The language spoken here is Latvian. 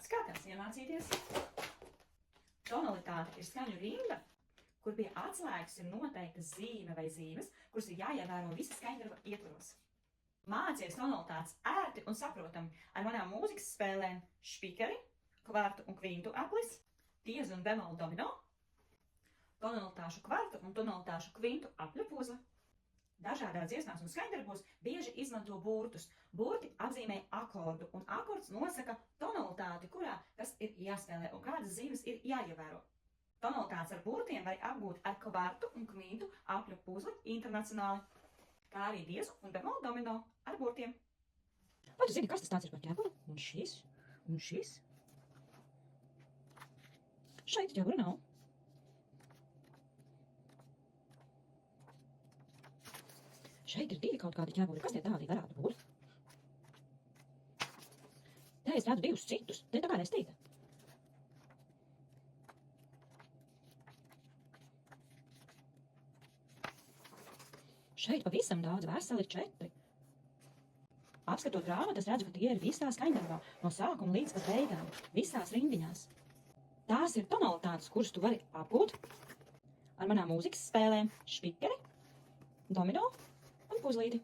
tonalitātes. Kā tās iemācīties? Tonalitāte ir skaņu rinda, kur pie atslēgas ir noteikta zīme vai zīmes, kuras ir jāievēro visa skaņdarba ietvaros. Mācies tonalitātes ērti un saprotami ar manām mūzikas spēlēm špikeri, kvartu un kvintu aplis, tiezu un bemolu domino, tonalitāšu kvartu un tonalitāšu kvintu apļu puzle. Dažādās dziesmās un skaņdarbos bieži izmanto burtus. Burti apzīmē akordu, un akords nosaka tonalitāti, kurā tas ir jāspēlē un kādas zīmes ir jāievēro. Tonalitātes ar burtiem var apgūt ar kvartu un kvintu apļu puzli internacionāli, kā arī tiezu un bemolu domino ar burtiem. Vai tu zini, kas tas tāds ir par ķēpuri? Un šis? Un šis? Šeit ķēpura nav. Šeit ir divi kaut kādi ķēpuri. Kas tie tādi varētu būt? Te es redzu divus citus. Te tā kā restīta. Šeit pavisam daudz, veseli 4. Apskatot grāmatas, redzu, ka tie ir visā skaņdarbā, no sākuma līdz pat beigām, visās rindiņās. Tās ir tonalitātes, kuras tu vari apgūt ar manām mūzikas spēlēm špikeri, domino un puzlīti.